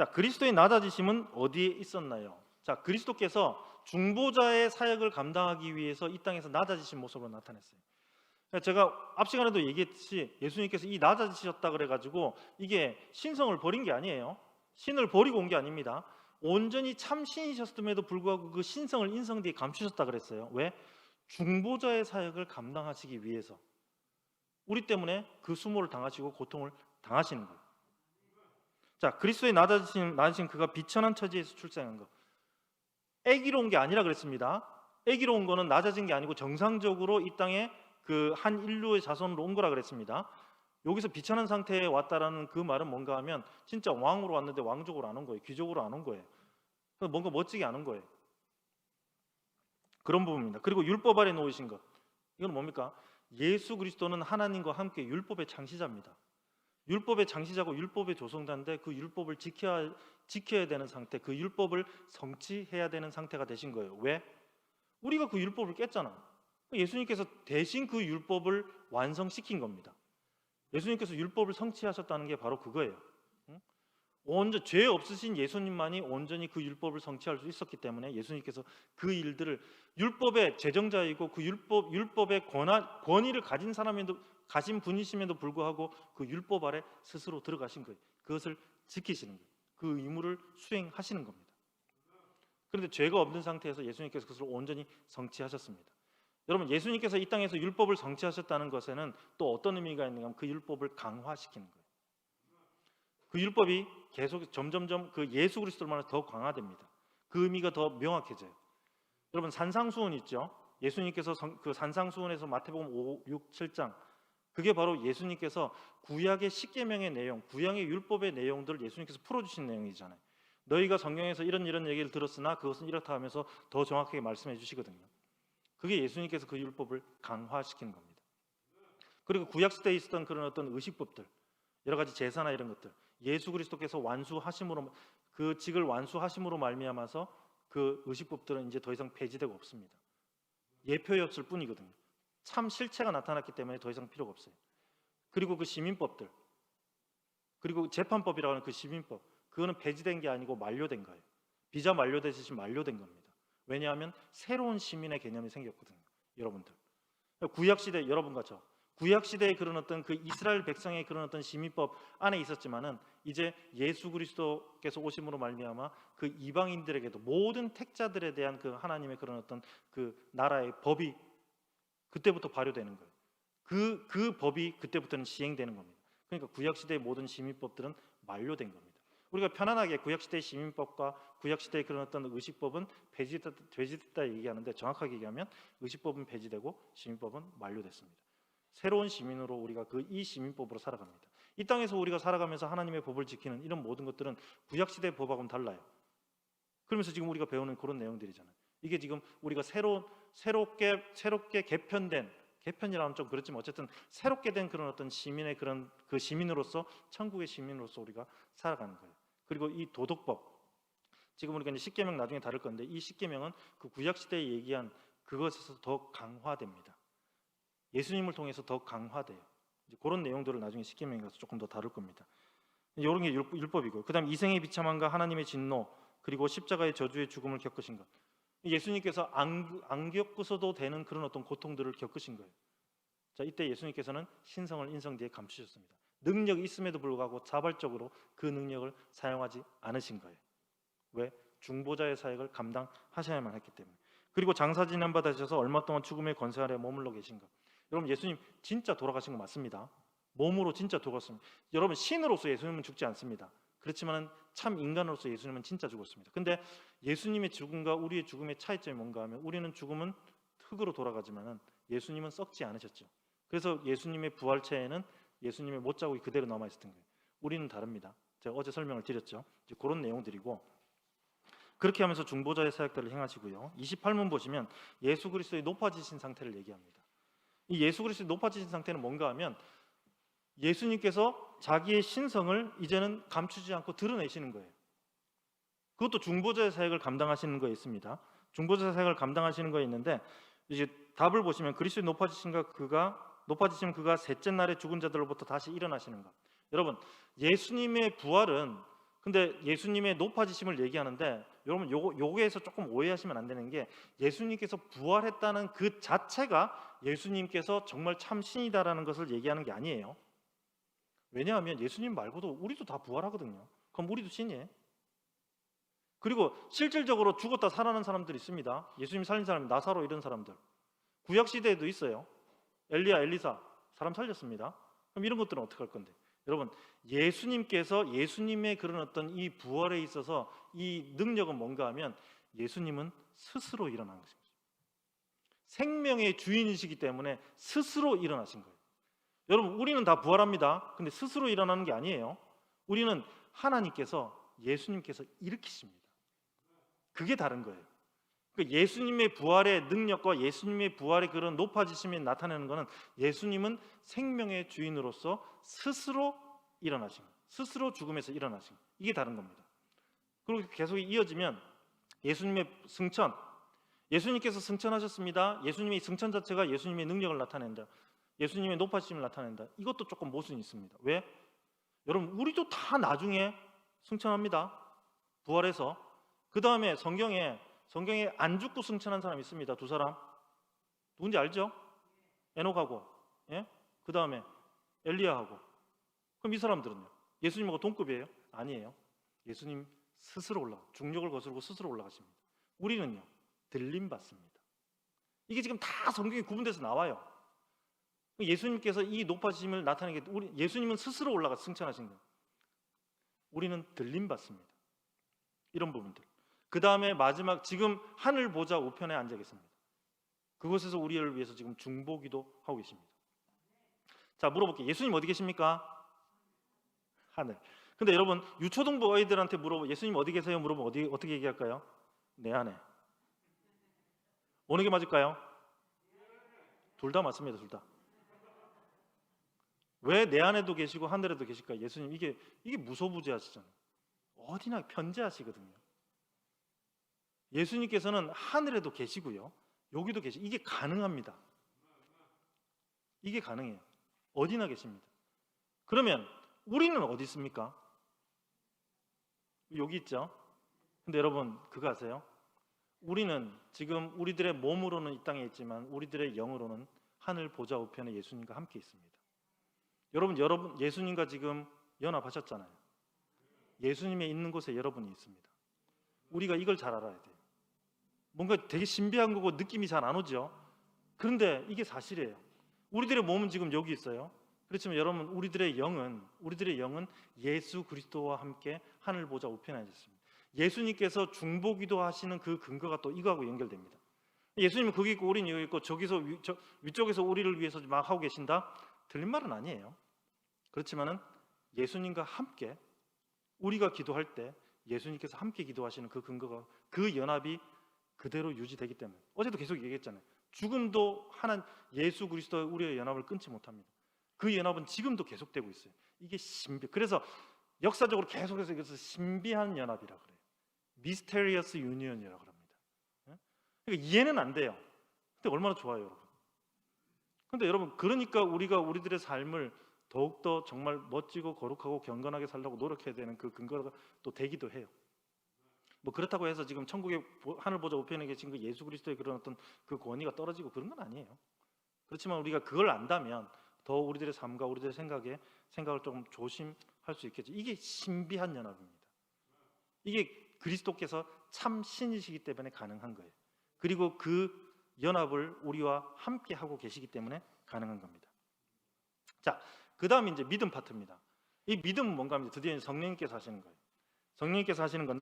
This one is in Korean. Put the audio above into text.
자, 그리스도의 낮아지심은 어디에 있었나요? 자, 그리스도께서 중보자의 사역을 감당하기 위해서 이 땅에서 낮아지신 모습으로 나타났어요. 제가 앞 시간에도 얘기했듯이 예수님께서 이 낮아지셨다 그래가지고 이게 신성을 버린 게 아니에요. 신을 버리고 온 게 아닙니다. 온전히 참 신이셨음에도 불구하고 그 신성을 인성 뒤에 감추셨다 그랬어요. 왜? 중보자의 사역을 감당하시기 위해서. 우리 때문에 그 수모를 당하시고 고통을 당하시는 거예요. 자, 그리스도의 낮아지신 그가 비천한 처지에서 출생한 것. 아기로 온 게 아니라 그랬습니다. 아기로 온 거는 낮아진 게 아니고 정상적으로 이 땅에 그 한 인류의 자손으로 온 거라 그랬습니다. 여기서 비천한 상태에 왔다라는 그 말은 뭔가 하면 진짜 왕으로 왔는데 왕족으로 안 온 거예요. 귀족으로 안 온 거예요. 뭔가 멋지게 안 온 거예요. 그런 부분입니다. 그리고 율법 아래 놓이신 것. 이건 뭡니까? 예수 그리스도는 하나님과 함께 율법의 창시자입니다. 율법의 창시자고 율법의 조성자인데 그 율법을 지켜야 되는 상태, 그 율법을 성취해야 되는 상태가 되신 거예요. 왜? 우리가 그 율법을 깼잖아. 예수님께서 대신 그 율법을 완성시킨 겁니다. 예수님께서 율법을 성취하셨다는 게 바로 그거예요. 온전 죄 없으신 예수님만이 온전히 그 율법을 성취할 수 있었기 때문에 예수님께서 그 일들을 율법의 제정자이고 그 율법의 권위를 가진 분이심에도 불구하고 그 율법 아래 스스로 들어가신 거예요. 그것을 지키시는 거예요. 그 의무를 수행하시는 겁니다. 그런데 죄가 없는 상태에서 예수님께서 그것을 온전히 성취하셨습니다. 여러분, 예수님께서 이 땅에서 율법을 성취하셨다는 것에는 또 어떤 의미가 있는가 하면 그 율법을 강화시키는 거예요. 그 율법이 계속 점점점 그 예수 그리스도를 만나서 더 강화됩니다. 그 의미가 더 명확해져요. 여러분, 산상수훈 있죠? 예수님께서 그 산상수훈에서 마태복음 5, 6, 7장 그게 바로 예수님께서 구약의 십계명의 내용, 구약의 율법의 내용들을 예수님께서 풀어주신 내용이잖아요. 너희가 성경에서 이런 얘기를 들었으나 그것은 이렇다 하면서 더 정확하게 말씀해 주시거든요. 그게 예수님께서 그 율법을 강화시키는 겁니다. 그리고 구약시대에 있었던 그런 어떤 의식법들, 여러 가지 제사나 이런 것들, 예수 그리스도께서 완수하심으로 그 직을 완수하심으로 말미암아서 그 의식법들은 이제 더 이상 폐지되고 없습니다. 예표였을 뿐이거든요. 참 실체가 나타났기 때문에 더 이상 필요가 없어요. 그리고 그 시민법들, 그리고 재판법이라고 하는 그 시민법, 그거는 폐지된 게 아니고 만료된 거예요. 비자 만료되듯이 만료된 겁니다. 왜냐하면 새로운 시민의 개념이 생겼거든요. 여러분들, 구약시대 여러분과 저 구약시대의 그런 어떤 그 이스라엘 백성의 그런 어떤 시민법 안에 있었지만은 이제 예수 그리스도께서 오심으로 말미암아 그 이방인들에게도 모든 택자들에 대한 그 하나님의 그런 어떤 그 나라의 법이 그때부터 발효되는 거예요. 그 법이 그때부터는 시행되는 겁니다. 그러니까 구약시대의 모든 시민법들은 만료된 겁니다. 우리가 편안하게 구약시대의 시민법과 구약시대의 그런 어떤 의식법은 폐지됐다 얘기하는데 정확하게 얘기하면 의식법은 폐지되고 시민법은 만료됐습니다. 새로운 시민으로 우리가 이 시민법으로 살아갑니다. 이 땅에서 우리가 살아가면서 하나님의 법을 지키는 이런 모든 것들은 구약시대의 법하고는 달라요. 그러면서 지금 우리가 배우는 그런 내용들이잖아요. 이게 지금 우리가 새롭게 개편이라면 좀 그렇지만 어쨌든 새롭게 된 그런 어떤 시민의 그런 그 시민으로서 천국의 시민으로서 우리가 살아가는 거예요. 그리고 이 도덕법, 지금 우리가 이제 십계명 나중에 다룰 건데 이 십계명은 그 구약 시대에 얘기한 그것에서 더 강화됩니다. 예수님을 통해서 더 강화돼요. 이제 그런 내용들을 나중에 십계명에 가서 조금 더 다룰 겁니다. 이런 게 율법이고요. 그다음 이생의 비참함과 하나님의 진노 그리고 십자가의 저주의 죽음을 겪으신 것. 예수님께서 안 겪으셔도 되는 그런 어떤 고통들을 겪으신 거예요. 자, 이때 예수님께서는 신성을 인성 뒤에 감추셨습니다. 능력이 있음에도 불구하고 자발적으로 그 능력을 사용하지 않으신 거예요. 왜? 중보자의 사역을 감당하셔야만 했기 때문에. 그리고 장사 지낸 바 되셔서 얼마 동안 죽음의 권세 아래 머물러 계신 것. 여러분, 예수님 진짜 돌아가신 거 맞습니다. 몸으로 진짜 돌아갔습니다. 여러분, 신으로서 예수님은 죽지 않습니다. 그렇지만 참 인간으로서 예수님은 진짜 죽었습니다. 근데 예수님의 죽음과 우리의 죽음의 차이점이 뭔가 하면 우리는 죽음은 흙으로 돌아가지만 예수님은 썩지 않으셨죠. 그래서 예수님의 부활체에는 예수님의 못자국이 그대로 남아있었던 거예요. 우리는 다릅니다. 제가 어제 설명을 드렸죠. 이제 그런 내용들이고, 그렇게 하면서 중보자의 사역들을 행하시고요. 28문 보시면 예수 그리스도의 높아지신 상태를 얘기합니다. 이 예수 그리스도의 높아지신 상태는 뭔가 하면 예수님께서 자기의 신성을 이제는 감추지 않고 드러내시는 거예요. 그것도 중보자의 사역을 감당하시는 거에 있습니다. 중보자의 사역을 감당하시는 거에 있는데 이제 답을 보시면 그리스도의 높아지시면 그가 셋째 날에 죽은 자들로부터 다시 일어나시는 것. 여러분, 예수님의 부활은 근데 예수님의 높아지심을 얘기하는데 여러분 요거에서 조금 오해하시면 안 되는 게 예수님께서 부활했다는 그 자체가 예수님께서 정말 참 신이다라는 것을 얘기하는 게 아니에요. 왜냐하면 예수님 말고도 우리도 다 부활하거든요. 그럼 우리도 신이에요. 그리고 실질적으로 죽었다 살아난 사람들이 있습니다. 예수님 살린 사람 나사로 이런 사람들. 구약 시대에도 있어요. 엘리야, 엘리사 사람 살렸습니다. 그럼 이런 것들은 어떻게 할 건데? 여러분, 예수님께서 예수님의 그런 어떤 이 부활에 있어서 이 능력은 뭔가 하면 예수님은 스스로 일어난 것입니다. 생명의 주인이시기 때문에 스스로 일어나신 거예요. 여러분, 우리는 다 부활합니다. 근데 스스로 일어나는 게 아니에요. 우리는 하나님께서 예수님께서 일으키십니다. 그게 다른 거예요. 그러니까 예수님의 부활의 능력과 예수님의 부활의 그런 높아지심이 나타내는 것은 예수님은 생명의 주인으로서 스스로 일어나신 거예요. 스스로 죽음에서 일어나신 거예요. 이게 다른 겁니다. 그리고 계속 이어지면 예수님의 승천, 예수님께서 승천하셨습니다. 예수님의 승천 자체가 예수님의 능력을 나타낸다. 예수님의 높아지심을 나타낸다. 이것도 조금 모순이 있습니다. 왜? 여러분, 우리도 다 나중에 승천합니다. 부활해서. 그 다음에 성경에 안 죽고 승천한 사람이 있습니다. 두 사람. 누군지 알죠? 에녹하고, 예? 그 다음에 엘리야하고. 그럼 이 사람들은요? 예수님하고 동급이에요? 아니에요. 예수님 스스로 중력을 거스르고 스스로 올라가십니다. 우리는요, 들림 받습니다. 이게 지금 다 성경에 구분돼서 나와요. 예수님께서 이 높아지심을 나타내게 예수님은 스스로 올라가 승천하신 거예요. 우리는 들림 받습니다. 이런 부분들. 그 다음에 마지막 지금 하늘 보좌 우편에 앉아 계십니다. 그곳에서 우리를 위해서 지금 중보기도 하고 계십니다. 자, 물어볼게요. 예수님 어디 계십니까? 하늘. 근데 여러분, 유초등부 아이들한테 예수님 어디 계세요? 물어보면 어떻게 얘기할까요? 내 안에. 어느 게 맞을까요? 둘 다 맞습니다. 둘 다. 왜 내 안에도 계시고 하늘에도 계실까? 예수님 이게 무소부지하시잖아요. 어디나 편재하시거든요. 예수님께서는 하늘에도 계시고요. 여기도 계시. 이게 가능합니다. 이게 가능해요. 어디나 계십니다. 그러면 우리는 어디 있습니까? 여기 있죠. 근데 여러분 그거 아세요? 우리는 지금 우리들의 몸으로는 이 땅에 있지만 우리들의 영으로는 하늘 보좌 우편에 예수님과 함께 있습니다. 여러분 예수님과 지금 연합하셨잖아요. 예수님의 있는 곳에 여러분이 있습니다. 우리가 이걸 잘 알아야 돼요. 뭔가 되게 신비한 거고 느낌이 잘 안 오죠. 그런데 이게 사실이에요. 우리들의 몸은 지금 여기 있어요. 그렇지만 여러분 우리들의 영은 예수 그리스도와 함께 하늘 보좌 우편에 앉았습니다. 예수님께서 중보기도 하시는 그 근거가 또 이거하고 연결됩니다. 예수님은 거기 있고 우리는 여기 있고 저기서 위쪽에서 우리를 위해서 막 하고 계신다? 틀린 말은 아니에요. 그렇지만은 예수님과 함께 우리가 기도할 때 예수님께서 함께 기도하시는 그 근거가 그 연합이 그대로 유지되기 때문에 어제도 계속 얘기했잖아요. 죽음도 예수 그리스도와 우리의 연합을 끊지 못합니다. 그 연합은 지금도 계속되고 있어요. 이게 그래서 역사적으로 계속해서 이것을 신비한 연합이라 그래요. Mysterious Union이라고 합니다. 그러니까 이해는 안 돼요. 근데 얼마나 좋아요, 여러분. 근데 여러분 그러니까 우리가 우리들의 삶을 더욱더 정말 멋지고 거룩하고 경건하게 살려고 노력해야 되는 그 근거가 또 되기도 해요. 뭐 그렇다고 해서 지금 천국의 하늘 보좌 우편에 계신 그 예수 그리스도의 그런 어떤 그 권위가 떨어지고 그런 건 아니에요. 그렇지만 우리가 그걸 안다면 더 우리들의 삶과 우리들의 생각을 좀 조심할 수 있겠죠. 이게 신비한 연합입니다. 이게 그리스도께서 참 신이시기 때문에 가능한 거예요. 그리고 그 연합을 우리와 함께 하고 계시기 때문에 가능한 겁니다. 자, 그 다음에 이제 믿음 파트입니다. 이 믿음은 뭔가 하면 드디어 성령님께서 하시는 거예요. 성령님께서 하시는 건